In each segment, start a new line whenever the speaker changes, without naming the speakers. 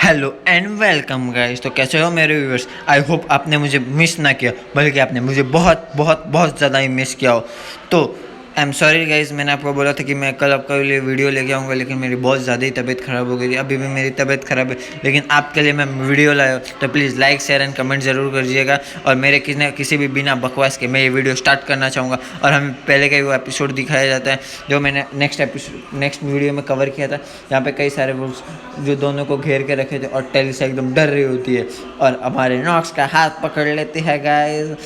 Hello and welcome guys. तो कैसे हो मेरे व्यूअर्स। आई होप आपने मुझे मिस ना किया, बल्कि आपने मुझे बहुत बहुत बहुत ज़्यादा ही मिस किया हो। तो आई एम सॉरी गाइस, मैंने आपको बोला था कि मैं कल आपके लिए वीडियो लेके आऊँगा, लेकिन मेरी बहुत ज़्यादा ही तबीयत ख़राब हो गई थी। अभी भी मेरी तबीयत ख़राब है, लेकिन आपके लिए मैं वीडियो लाया हूँ। तो please like share and comment ज़रूर करिएगा। और मेरे किसी भी बिना बकवास के मैं ये वीडियो स्टार्ट करना चाहूँगा। और हमें पहले का ही वो एपिसोड दिखाया जाता है जो मैंने नेक्स्ट वीडियो में कवर किया था। यहाँ पे कई सारे वुल्व्स जो दोनों को घेर के रखे थे और टेलिसा एकदम डर रही होती है और हमारे नॉक्स का हाथ पकड़ लेते हैं गाइस।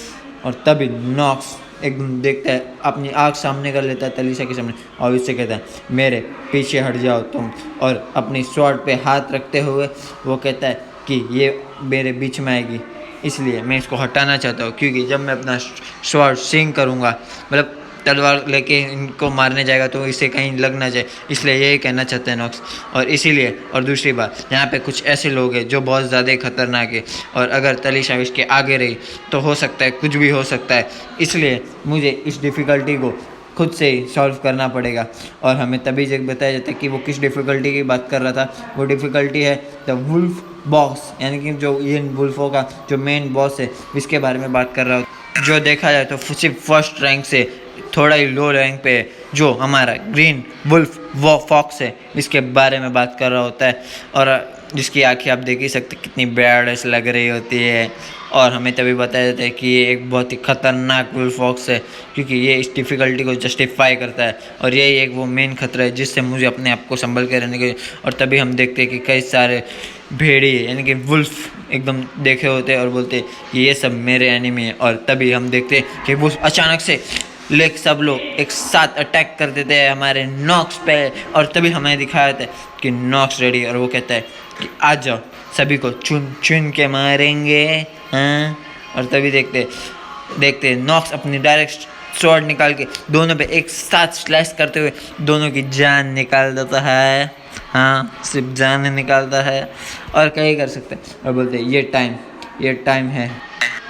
और तभी नॉक्स एकदम देखता है, अपनी आँख सामने कर लेता है टेलिसा के सामने और उससे कहता है मेरे पीछे हट जाओ तुम। और अपनी स्वॉर्ड पे हाथ रखते हुए वो कहता है कि ये मेरे बीच में आएगी, इसलिए मैं इसको हटाना चाहता हूँ, क्योंकि जब मैं अपना स्वॉर्ड स्विंग करूँगा, मतलब तलवार लेके इनको मारने जाएगा, तो इसे कहीं लग ना जाए, इसलिए यही कहना चाहते हैं नॉक्स। और इसीलिए, और दूसरी बात, यहाँ पे कुछ ऐसे लोग हैं जो बहुत ज़्यादा ही खतरनाक है, और अगर तलीशा इसके आगे रही तो हो सकता है कुछ भी हो सकता है। इसलिए मुझे इस डिफ़िकल्टी को खुद से ही सॉल्व करना पड़ेगा। और हमें तभी जब बताया जाता है कि वो किस डिफ़िकल्टी की बात कर रहा था। वो डिफ़िकल्टी है द वुल्फ बॉस, यानी कि जो ये वुल्फों का जो मेन बॉस है, इसके बारे में बात कर रहा हूँ। जो देखा जाए तो सिर्फ फर्स्ट रैंक से थोड़ा ही लो रैंक पे जो हमारा ग्रीन वुल्फ वो फॉक्स है, इसके बारे में बात कर रहा होता है। और जिसकी आंखें आप देख ही सकते कितनी बैड लग रही होती है। और हमें तभी बताया जाता है कि ये एक बहुत ही ख़तरनाक वुल्फ फॉक्स है, क्योंकि ये इस डिफ़िकल्टी को जस्टिफाई करता है। और यही एक वो मेन खतरा है जिससे मुझे अपने आप को संभल के रहने के। और तभी हम देखते हैं कि कई सारे भेड़िए यानी कि वुल्फ एकदम देखे होते हैं और बोलते हैं कि ये सब मेरे एनिमी है। और तभी हम देखते हैं कि वो अचानक से सब लोग एक साथ अटैक कर देते हैं हमारे नॉक्स पे। और तभी हमें दिखाया जाता है कि नॉक्स रेडी, और वो कहता है कि आ जाओ, सभी को चुन चुन के मारेंगे, हाँ। और तभी देखते नॉक्स अपनी डायरेक्ट स्वॉर्ड निकाल के दोनों पे एक साथ स्लैश करते हुए दोनों की जान निकाल देता है। हाँ, सिर्फ जान निकालता है और क्या ही कर सकते हैं। और बोलते हैं ये टाइम है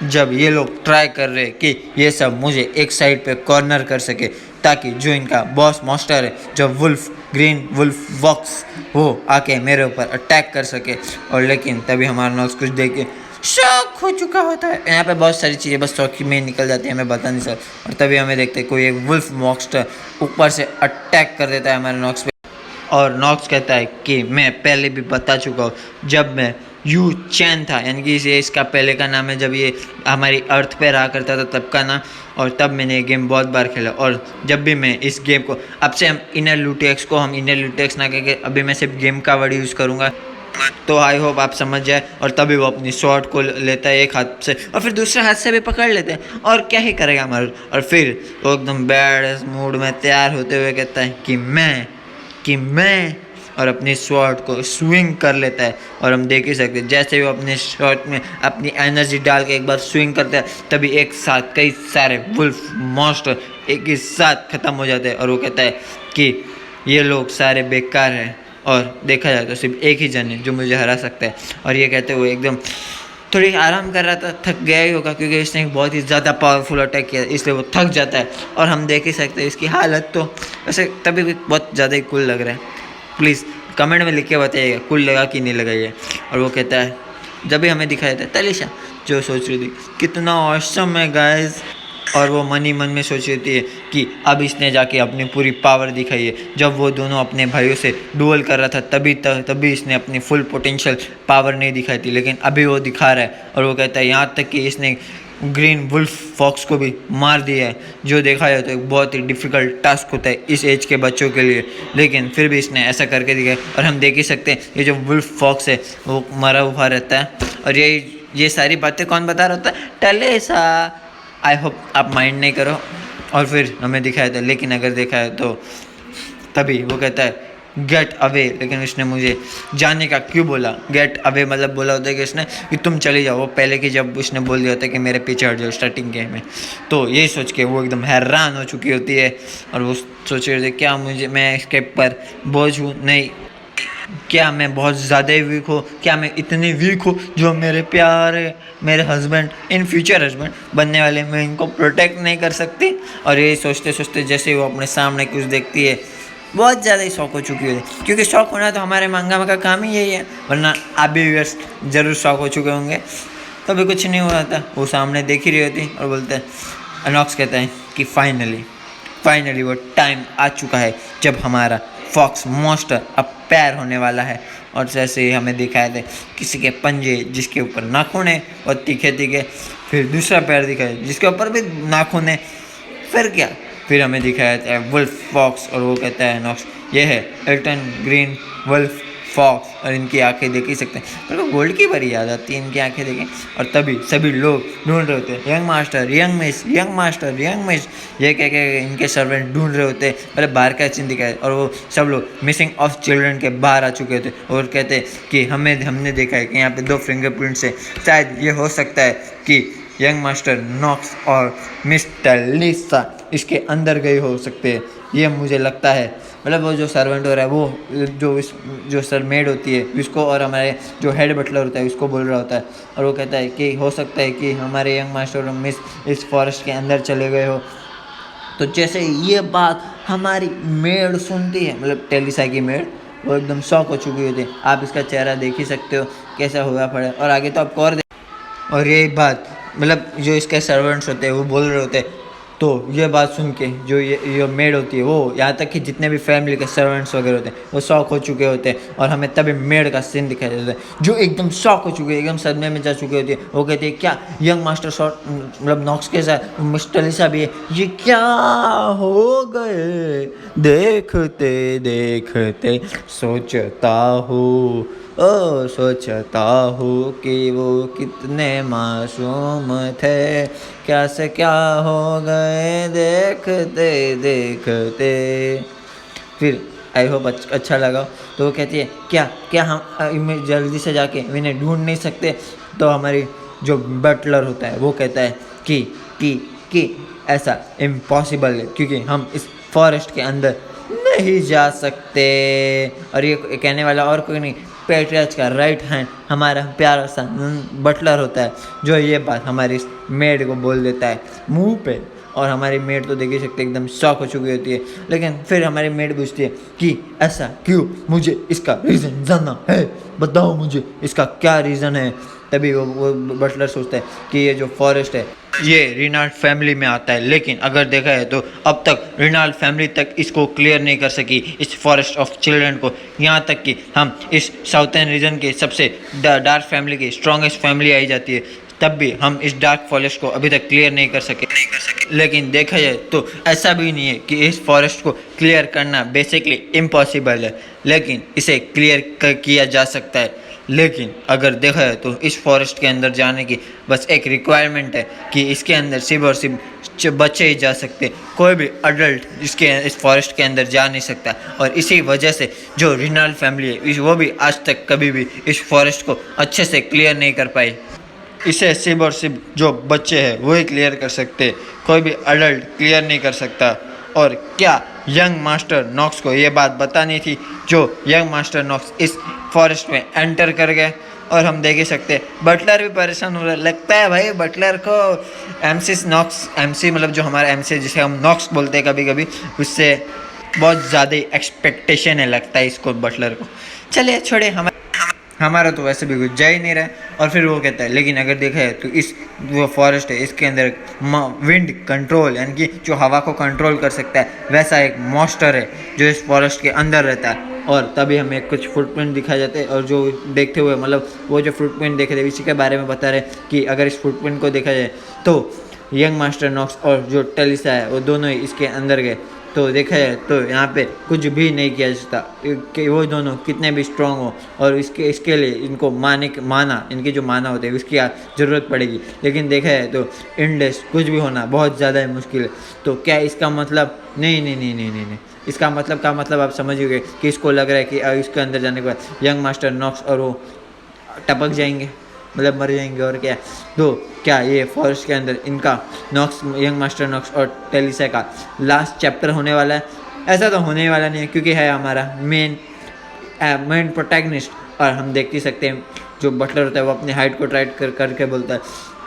जब ये लोग ट्राई कर रहे कि ये सब मुझे एक साइड पे कॉर्नर कर सके, ताकि जो इनका बॉस मास्टर है, जो ग्रीन वुल्फ वॉक्स, वो आके मेरे ऊपर अटैक कर सके। और लेकिन तभी हमारा नॉक्स कुछ देख के शॉक हो चुका होता है। यहाँ पे बहुत सारी चीज़ें बस शौक में निकल जाती है, हमें बता नहीं सकता। और तभी हमें देखते हैं कोई एक वुल्फ मॉन्स्टर ऊपर से अटैक कर देता है हमारे नॉक्स पे। और नॉक्स कहता है कि मैं पहले भी बता चुका हूँ, जब मैं यू चैन था, यानी कि ये इसका पहले का नाम है, जब ये हमारी अर्थ पे रहा करता था तब का नाम। और तब मैंने ये गेम बहुत बार खेला। और जब भी मैं इस गेम को, अब से हम इनर लूटेक्स ना कह के अभी मैं सिर्फ गेम का वर्ड यूज़ करूँगा। तो आई होप आप समझ जाए। और तभी वो अपनी शॉट को लेता है एक हाथ से और फिर दूसरे हाथ से भी पकड़ लेते हैं। और क्या ही करेगा हमारा। और फिर वो एकदम बैड मूड में तैयार होते हुए कहता है कि मैं और अपनी शॉट को स्विंग कर लेता है। और हम देख ही सकते हैं जैसे ही वो अपने शॉट में अपनी एनर्जी डाल के एक बार स्विंग करता है, तभी एक साथ कई सारे वुल्फ मॉन्स्टर एक ही साथ ख़त्म हो जाते हैं। और वो कहता है कि ये लोग सारे बेकार हैं और देखा जाए तो सिर्फ एक ही जन है जो मुझे हरा सकता है। और ये कहते हुए एकदम थोड़ी आराम कर रहा था, थक गया ही होगा क्योंकि इसने एक बहुत ही ज़्यादा पावरफुल अटैक किया, इसलिए वो थक जाता है। और हम देख ही सकते हैं इसकी हालत तो वैसे तभी भी बहुत ज़्यादा ही कूल लग रहा है। प्लीज़ कमेंट में लिख के बताइएगा कूल लगा कि नहीं लगा ये। और वो कहता है, जब भी हमें दिखाया था तलीशा जो सोच रही थी कितना ऑसम है गाइस। और वो मन ही मन में सोच रही है कि अब इसने जाके अपनी पूरी पावर दिखाई है। जब वो दोनों अपने भाइयों से डुअल कर रहा था तभी इसने अपनी फुल पोटेंशियल पावर नहीं दिखाई थी, लेकिन अभी वो दिखा रहा है। और वो कहता है यहाँ तक कि इसने ग्रीन वुल्फ फॉक्स को भी मार दिया है, जो देखा जाए तो एक बहुत ही डिफ़िकल्ट टास्क होता है इस एज के बच्चों के लिए, लेकिन फिर भी इसने ऐसा करके दिखाया। और हम देख ही सकते हैं ये जो वुल्फ फॉक्स है वो मरा हुआ रहता है। और ये सारी बातें कौन बता रहा होता है? टेलिसा। आई होप आप माइंड नहीं करो। और फिर हमें दिखाया था, लेकिन अगर देखा है तो तभी वो कहता है गेट अवे, लेकिन उसने मुझे जाने का क्यों बोला? गेट अवे मतलब बोला होता है कि उसने कि तुम चले जाओ। वो पहले की जब उसने बोल दिया होता है कि मेरे पीछे हट जाओ स्टार्टिंग गेम में, तो यही सोच के वो एकदम हैरान हो चुकी होती है। और वो सोच रही होती है क्या मैं इसके पर बोझ हूँ? नहीं, क्या मैं बहुत ज़्यादा वीक हो? क्या मैं इतनी वीक हूँ जो मेरे प्यारे मेरे हस्बैंड, इन फ्यूचर हस्बैंड बनने वाले, मैं इनको प्रोटेक्ट नहीं कर सकती? और यही सोचते सोचते जैसे वो अपने सामने कुछ देखती है बहुत ज़्यादा ही शौक हो चुकी होती, क्योंकि शौक होना तो हमारे मांगा का काम ही यही है, वरना आप भी व्यूअर्स ज़रूर शौक हो चुके होंगे। कभी कुछ नहीं हो रहा था, वो सामने देख ही रही होती और बोलते हैं, अनॉक्स कहता है कि फाइनली वो टाइम आ चुका है जब हमारा फॉक्स मॉन्स्टर अब पैर होने वाला है। और जैसे ही हमें दिखाए थे किसी के पंजे जिसके ऊपर नाखून है और तीखे तीखे, फिर दूसरा पैर दिखाया जिसके ऊपर भी नाखून है, फिर क्या, फिर हमें दिखाया जाता है वुल्फ फॉक्स और वो कहता है नॉक्स ये है एल्टन ग्रीन वुल्फ फॉक्स, और इनकी आंखें देख ही सकते हैं, मेरे को गोल्ड की बड़ी याद आती है इनकी आंखें देखें। और तभी सभी लोग ढूंढ रहे होते हैं young master young miss young master young miss, ये कह के इनके सर्वेंट ढूंढ रहे होते हैं। पहले बाहर का सीन दिखाया और वो सब लोग मिसिंग ऑफ चिल्ड्रन के बाहर आ चुके थे और कहते हैं कि हमने देखा है कि यहाँ पे 2 फिंगरप्रिंट्स है, शायद ये हो सकता है कि यंग मास्टर नॉक्स और मिस्टर लिसा इसके अंदर गए हो सकते हैं, ये मुझे लगता है। मतलब वो जो सर्वेंट हो रहा है वो जो सर मेड होती है उसको, और हमारे जो हेड बटलर होता है उसको बोल रहा होता है, और वो कहता है कि हो सकता है कि हमारे यंग मास्टर और मिस इस फॉरेस्ट के अंदर चले गए हो। तो जैसे ये बात हमारी मेड सुनती है, मतलब टेलिसा की मेड, वो एकदम शॉक हो चुकी होती है। आप इसका चेहरा देख ही सकते हो कैसा हुआ पड़ा है, और आगे तो आपको और यही बात मतलब जो इसके सर्वेंट्स होते हैं वो बोल रहे होते हैं। तो ये बात सुन के जो ये मेड होती है, वो यहाँ तक कि जितने भी फैमिली के सर्वेंट्स वगैरह होते हैं वो शॉक हो चुके होते हैं, और हमें तभी मेड का सीन दिखाई देता है जो एकदम शॉक हो चुकी है, एकदम सदमे में जा चुकी होती है। वो कहती है क्या यंग मास्टर शॉट मतलब नॉक्स के साथ मिस्टर लिसा भी है, ये क्या हो गए, देखते देखते सोचता हूँ सोचता हूँ कि वो कितने मासूम थे, क्या से क्या हो गए देखते देखते। फिर आई होप अच्छा लगा। तो वो कहती है क्या क्या हम जल्दी से जाके इन्हें ढूंढ नहीं सकते। तो हमारी जो बटलर होता है वो कहता है कि ऐसा इम्पॉसिबल है, क्योंकि हम इस फॉरेस्ट के अंदर नहीं जा सकते। और ये कहने वाला और कोई नहीं, पेट्रियट का राइट हैंड हमारा प्यारा सा बटलर होता है, जो ये बात हमारी मेड को बोल देता है मुंह पे। और हमारी मेड तो देख ही सकते एकदम शॉक हो चुकी होती है। लेकिन फिर हमारी मेड पूछती है कि ऐसा क्यों, मुझे इसका रीज़न जानना है, बताओ मुझे इसका क्या रीज़न है। तभी वो बटलर सोचता है कि ये जो फॉरेस्ट है ये रिनाल्ड फैमिली में आता है, लेकिन अगर देखा है तो अब तक रिनाल्ड फैमिली तक इसको क्लियर नहीं कर सकी, इस फॉरेस्ट ऑफ चिल्ड्रन को। यहाँ तक कि हम इस साउथर्न रीजन के सबसे डार्क फैमिली की स्ट्रॉन्गेस्ट फैमिली आई जाती है, तब भी हम इस डार्क फॉरेस्ट को अभी तक क्लियर नहीं कर सके। लेकिन देखा जाए तो ऐसा भी नहीं है कि इस फॉरेस्ट को क्लियर करना बेसिकली इम्पॉसिबल है, लेकिन इसे क्लियर किया जा सकता है। लेकिन अगर देखा है तो इस फॉरेस्ट के अंदर जाने की बस एक रिक्वायरमेंट है कि इसके अंदर सिर्फ और सिर्फ बच्चे ही जा सकते, कोई भी अडल्ट इस फॉरेस्ट के अंदर जा नहीं सकता। और इसी वजह से जो रिनाल्ड फैमिली है वो भी आज तक कभी भी इस फॉरेस्ट को अच्छे से क्लियर नहीं कर पाई। इसे सिर्फ और सिर्फ जो बच्चे हैं वही क्लियर कर सकते, कोई भी अडल्ट क्लियर नहीं कर सकता। और क्या यंग मास्टर नॉक्स को ये बात बतानी थी, जो यंग मास्टर नॉक्स इस फॉरेस्ट में एंटर कर गए। और हम देख ही सकते हैं बटलर भी परेशान हो रहा है, लगता है भाई बटलर को एमसी मतलब जो हमारा एमसी जिसे हम नॉक्स बोलते हैं कभी कभी, उससे बहुत ज़्यादा एक्सपेक्टेशन है लगता है इसको बटलर को। चलिए छोड़े, हमारा तो वैसे भी कुछ जा ही नहीं रहा है। और फिर वो कहता है लेकिन अगर देखा है तो इस वो फॉरेस्ट है इसके अंदर विंड कंट्रोल यानी कि जो हवा को कंट्रोल कर सकता है वैसा एक मॉन्स्टर है जो इस फॉरेस्ट के अंदर रहता है। और तभी हमें कुछ फुटप्रिंट दिखाए जाते हैं, और जो देखते हुए मतलब वो जो फुटप्रिंट देखे थे इसी के बारे में बता रहे कि अगर इस फुटप्रिंट को देखा जाए तो यंग मास्टर नॉक्स और जो टेलिसा है वो दोनों ही इसके अंदर गए। तो देखा जाए तो यहाँ पे कुछ भी नहीं किया जा सकता कि वो दोनों कितने भी स्ट्रांग हो, और इसके लिए इनको इनके जो माना होते हैं उसकी ज़रूरत पड़ेगी। लेकिन देखा जाए तो इंडेस कुछ भी होना बहुत ज़्यादा ही मुश्किल है। तो क्या इसका मतलब नहीं, इसका मतलब आप समझ गए कि इसको लग रहा है कि इसके अंदर जाने के बाद यंग मास्टर नॉक्स और वो टपक जाएंगे, मतलब मर जाएंगे। और क्या तो क्या ये फॉरेस्ट के अंदर इनका यंग मास्टर नॉक्स और टेलिसा का लास्ट चैप्टर होने वाला है? ऐसा तो होने वाला नहीं है, क्योंकि है हमारा मेन प्रोटैगनिस्ट। और हम देख ही सकते हैं जो बटलर होता है वो अपनी हाइट को ट्राई करके बोलता है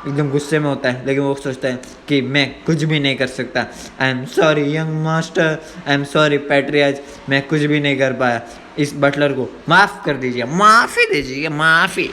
एकदम गुस्से में होता है, लेकिन वो सोचता है कि मैं कुछ भी नहीं कर सकता। I am sorry young master, I am sorry पैट्रियाज, मैं कुछ भी नहीं कर पाया, इस बटलर को माफ़ कर दीजिए, माफ़ी दीजिए, माफ़ी।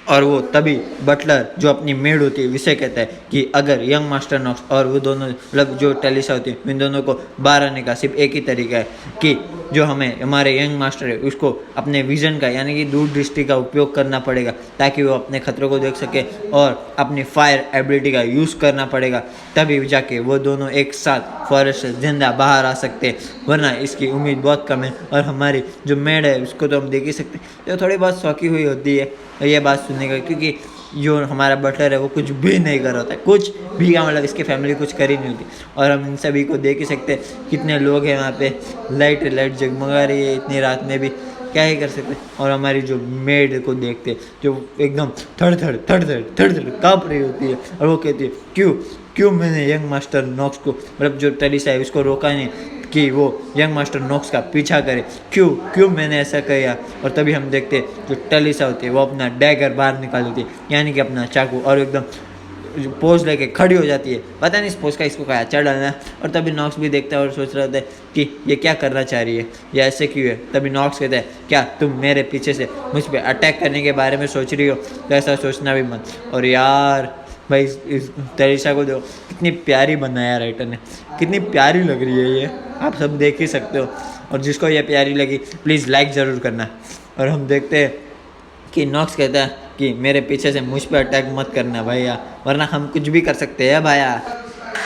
और वो तभी बटलर जो अपनी मेड होती है उसे कहता है कि अगर यंग मास्टर नॉक्स और वो दोनों मतलब जो टेलिसा होती है इन दोनों को बाहर आने का सिर्फ एक ही तरीका है कि जो हमें हमारे यंग मास्टर है उसको अपने विजन का यानी कि दूरदृष्टि का उपयोग करना पड़ेगा ताकि वो अपने खतरों को देख सके और अपनी फायर एबिलिटी का यूज़ करना पड़ेगा, तभी जाके वो दोनों एक साथ फॉरेस्ट से जिंदा बाहर आ सकते हैं, वरना इसकी उम्मीद बहुत कम है। और हमारी जो मेड है उसको तो हम देख ही सकते हैं, जो थोड़ी बहुत शौकी हुई होती है ये बात सुनने का, क्योंकि जो हमारा बटलर है वो कुछ भी नहीं कर होता है, कुछ भी का मतलब इसकी फैमिली कुछ कर ही नहीं होती। और हम इन सभी को देख ही सकते हैं कितने लोग हैं वहाँ पे, लाइट जगमगा रही है इतनी रात में भी, क्या ही कर सकते। और हमारी जो मेड को देखते जो एकदम थड़ काँप रही होती है और वो कहती है क्यों मैंने यंग मास्टर नॉक्स को मतलब जो टेलिसा है उसको रोका नहीं कि वो यंग मास्टर नॉक्स का पीछा करे, क्यों मैंने ऐसा किया। और तभी हम देखते हैं जो टेलिसा होती है वो अपना डैगर बाहर निकाल देती है यानी कि अपना चाकू, और एकदम पोज लेके खड़ी हो जाती है, पता नहीं इस पोज का इसको क्या चढ़ डालना। और तभी नॉक्स भी देखता है और सोच रहा था कि ये क्या करना चाह रही है, ये ऐसे क्यों है। तभी नॉक्स कहता है क्या तुम मेरे पीछे से मुझ पर अटैक करने के बारे में सोच रही हो, तो ऐसा सोचना भी मत। और यार भाई इस टेलिसा को देखो कितनी प्यारी बनाया राइटर ने, कितनी प्यारी लग रही है ये, आप सब देख ही सकते हो। और जिसको ये प्यारी लगी प्लीज़ लाइक ज़रूर करना। और हम देखते हैं कि नॉक्स कहता है कि मेरे पीछे से मुझ पर अटैक मत करना भैया, वरना हम कुछ भी कर सकते हैं भैया,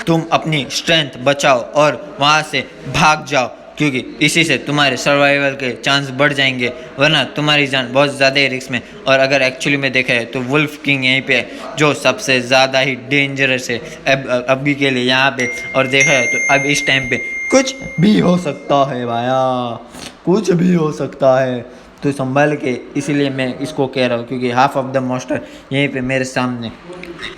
तुम अपनी स्ट्रेंथ बचाओ और वहाँ से भाग जाओ, क्योंकि इसी से तुम्हारे सर्वाइवल के चांस बढ़ जाएंगे, वरना तुम्हारी जान बहुत ज़्यादा ही रिस्क में। और अगर एक्चुअली में देखा है तो वुल्फ किंग यहीं पे है जो सबसे ज़्यादा ही डेंजरस है अभी के लिए यहाँ पे। और देखा है तो अब इस टाइम पे कुछ भी हो सकता है भाया, कुछ भी हो सकता है, तो संभाल के, इसीलिए मैं इसको कह रहा हूँ क्योंकि हाफ ऑफ द मास्टर यहीं पे मेरे सामने।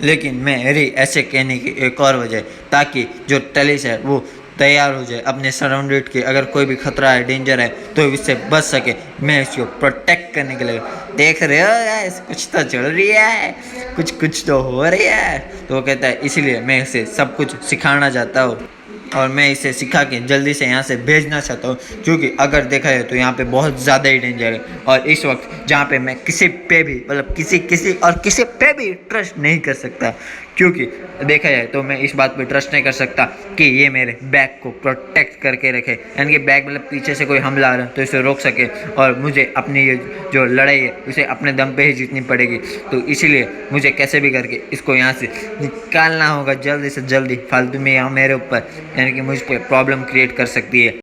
लेकिन मेरी ऐसे कहने की एक और वजह है ताकि जो टेलिस है वो तैयार हो जाए अपने सराउंडेड के, अगर कोई भी खतरा है डेंजर है तो इससे बच सके, मैं इसको प्रोटेक्ट करने के लिए। देख रहे हो यार कुछ तो चल रही है, कुछ तो हो रही है। तो वो कहता है इसीलिए मैं इसे सब कुछ सिखाना चाहता हूँ और मैं इसे सिखा के जल्दी से यहाँ से भेजना चाहता हूँ, क्योंकि अगर देखा जाए तो यहाँ पे बहुत ज़्यादा ही डेंजर है। और इस वक्त जहाँ पे मैं किसी पे भी मतलब किसी पे भी ट्रस्ट नहीं कर सकता, क्योंकि देखा जाए तो मैं इस बात पे ट्रस्ट नहीं कर सकता कि ये मेरे बैग को प्रोटेक्ट करके रखे, यानी कि बैग मतलब पीछे से कोई हमला आ रहा है तो इसे रोक सके, और मुझे अपनी ये जो लड़ाई है उसे अपने दम पे ही जीतनी पड़ेगी। तो इसीलिए मुझे कैसे भी करके इसको यहाँ से निकालना होगा जल्दी से जल्दी, फालतू में यहाँ मेरे ऊपर यानी कि मुझ पर प्रॉब्लम क्रिएट कर सकती है।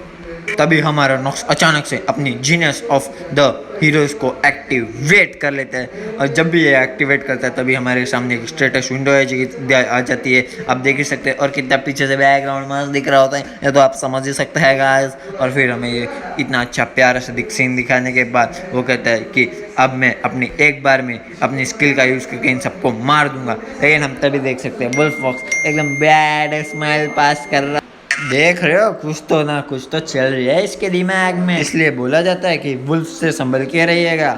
तभी हमारा नॉक्स अचानक से अपनी जीनियस ऑफ द हीरोज़ को एक्टिवेट कर लेता है, और जब भी ये एक्टिवेट करता है तभी हमारे सामने एक स्टेटस विंडो आ जाती है, आप देख ही सकते हैं। और कितना पीछे से बैकग्राउंड मस्त दिख रहा होता है ये तो आप समझ ही सकते हैं गाइस। और फिर हमें ये इतना अच्छा प्यारा सा सीन दिखाने के बाद वो कहता है कि अब मैं अपनी एक बार में अपनी स्किल का यूज़ करके इन सबको मार दूंगा। लेकिन हम तभी देख सकते हैं वुल्फ फॉक्स एकदम बैड स्माइल पास कर रहा, देख रहे हो कुछ तो चल रही है इसके दिमाग में, इसलिए बोला जाता है कि वुल्फ से संभल के रहिएगा।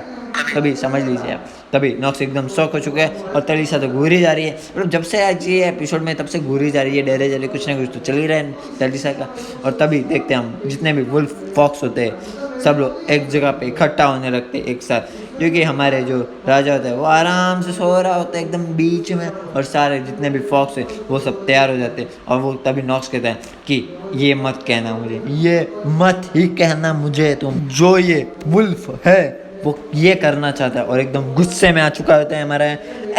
तभी समझ लीजिए आप, तभी नॉक्स एकदम शॉक हो चुका है और टेलिसा तो घूरी जा रही है, मतलब जब से आज ये एपिसोड में तब से घूरी जा रही है, डरे जले कुछ ना कुछ तो चल ही रहा है टेलिसा का। और तभी देखते हैं हम जितने भी वुल्फ फॉक्स होते हैं सब लोग एक जगह पे इकट्ठा होने लगते एक साथ, क्योंकि हमारे जो राजा होता है वो आराम से सो रहा होता है एकदम बीच में, और सारे जितने भी फॉक्स है वो सब तैयार हो जाते हैं। और वो तभी नॉक्स कहता है कि ये मत कहना मुझे, ये मत ही कहना मुझे तुम, जो ये वुल्फ है वो ये करना चाहता है। और एकदम गुस्से में आ चुका होता है हमारा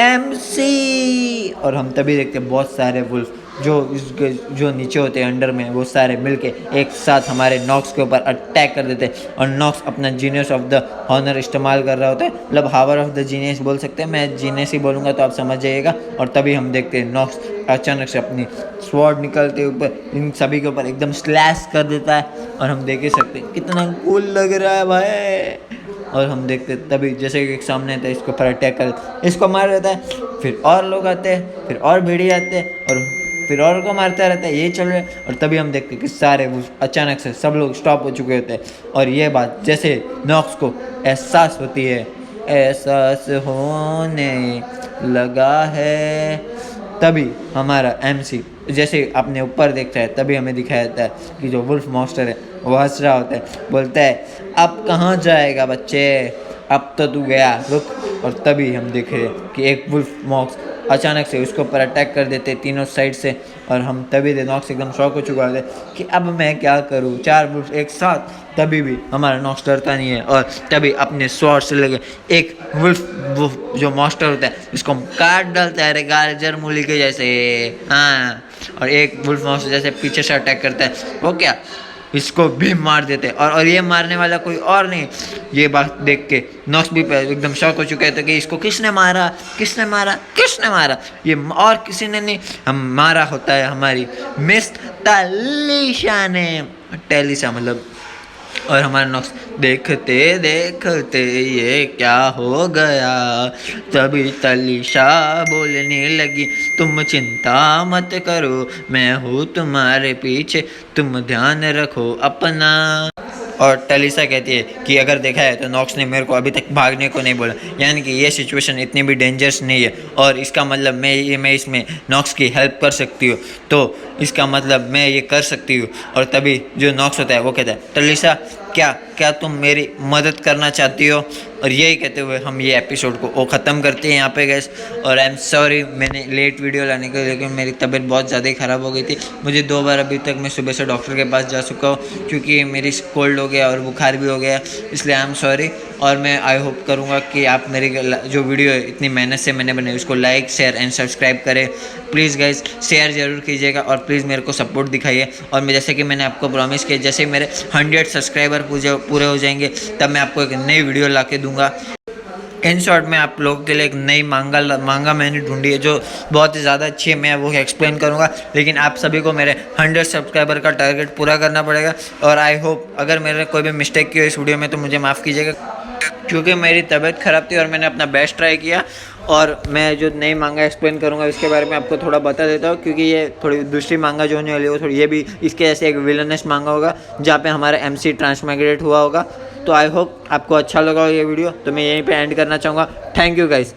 MC। और हम तभी देखते हैं बहुत सारे वुल्फ जो नीचे होते हैं अंडर में, वो सारे मिलके एक साथ हमारे नॉक्स के ऊपर अटैक कर देते हैं। और नॉक्स अपना जीनियस ऑफ द हॉनर इस्तेमाल कर रहा होता है, मतलब हावर ऑफ द जीनियस बोल सकते हैं, मैं जीनियस ही बोलूँगा तो आप समझ जाइएगा। और तभी हम देखते हैं नॉक्स अचानक से अपनी स्वॉर्ड निकलते ऊपर इन सभी के ऊपर एकदम स्लैश कर देता है, और हम देख ही सकते हैं कितना कूल लग रहा है भाई। और हम देखते तभी जैसे कि एक सामने आता है इसको पर अटैक कर इसको मार देता है, फिर और लोग आते हैं, फिर और भीड़ी आते हैं, और फिर और को मारता रहता है, ये चल रहा है। और तभी हम देखते हैं कि सारे वो अचानक से सब लोग स्टॉप हो चुके होते हैं। और ये बात जैसे नॉक्स को एहसास होती है, एहसास होने लगा है। तभी हमारा एमसी जैसे आपने ऊपर देखता है तभी हमें दिखाया जाता है कि जो वुल्फ मॉन्स्टर है वो हंस रहा होता है, बोलता है अब कहाँ जाएगा बच्चे, अब तो तू गया रुक। और तभी हम देख रहे हैं कि एक वुल्फ मॉक्स अचानक से उसके ऊपर अटैक कर देते तीनों साइड से, और हम तभी नॉक्स एकदम शॉक हो चुका होता है कि अब मैं क्या करूं, 4 वुल्फ एक साथ। तभी भी हमारा नॉक्स डरता नहीं है और तभी अपने स्वॉर्ड से लगे एक वुल्फ जो मॉन्स्टर होता है उसको काट डालता है, अरे गाजर मूली के जैसे। हाँ, और एक वुल्फ मॉन्स्टर जैसे पीछे से अटैक करता है वो क्या इसको भी मार देते हैं। और ये मारने वाला कोई और नहीं। ये बात देख के नॉक्स भी एकदम शॉक हो चुके थे कि इसको किसने मारा, किसने मारा, किसने मारा। ये और किसी ने नहीं, हम मारा होता है हमारी मिस तालिशा ने, टेलिसा मतलब। और हमारा नॉक्स देखते देखते ये क्या हो गया। तभी तलीशा बोलने लगी तुम चिंता मत करो, मैं हूँ तुम्हारे पीछे, तुम ध्यान रखो अपना। और टलीसा कहती है कि अगर देखा है तो नॉक्स ने मेरे को अभी तक भागने को नहीं बोला, यानी कि ये सिचुएशन इतनी भी डेंजरस नहीं है और इसका मतलब मैं इसमें नॉक्स की हेल्प कर सकती हूँ, तो इसका मतलब मैं ये कर सकती हूँ। और तभी जो नॉक्स होता है वो कहता है टलीसा क्या क्या तुम मेरी मदद करना चाहती हो। और यही कहते हुए हम ये एपिसोड को ख़त्म करते हैं यहाँ पे गैस। और आई एम सॉरी मैंने लेट वीडियो लाने के लिए, लेकिन मेरी तबीयत बहुत ज़्यादा ही ख़राब हो गई थी। मुझे 2 बार अभी तक मैं सुबह से डॉक्टर के पास जा चुका हूँ क्योंकि मेरी कोल्ड हो गया और बुखार भी हो गया, इसलिए आई एम सॉरी। और मैं आई होप करूँगा कि आप मेरी जो वीडियो है इतनी मेहनत से मैंने बनाई उसको लाइक शेयर एंड सब्सक्राइब करें प्लीज़ गाइज, शेयर ज़रूर कीजिएगा और प्लीज़ मेरे को सपोर्ट दिखाइए। और मैं जैसे कि मैंने आपको प्रॉमिस किया, जैसे मेरे 100 सब्सक्राइबर पूरे हो जाएंगे तब मैं आपको एक नई वीडियो ला के दूँगा। इन शॉर्ट में आप लोगों के लिए एक नई मांगा मैंने ढूंढी है जो बहुत ही ज़्यादा अच्छी है, मैं वो एक्सप्लेन करूँगा। लेकिन आप सभी को मेरे 100 सब्सक्राइबर का टारगेट पूरा करना पड़ेगा। और आई होप अगर मेरे कोई भी मिस्टेक की हो इस वीडियो में तो मुझे माफ़ कीजिएगा, क्योंकि मेरी तबीयत ख़राब थी और मैंने अपना बेस्ट ट्राई किया। और मैं जो नई मांगा एक्सप्लेन करूँगा इसके बारे में आपको थोड़ा बता देता हूँ, क्योंकि ये थोड़ी दूसरी मांगा जो होने वाली है वो थोड़ी ये भी इसके जैसे एक विलनस मांगा होगा जहाँ पे हमारा एमसी ट्रांसमाइग्रेट हुआ होगा। तो आई होप आपको अच्छा लगा हो ये वीडियो, तो मैं यहीं पे एंड करना चाहूँगा। Thank you guys.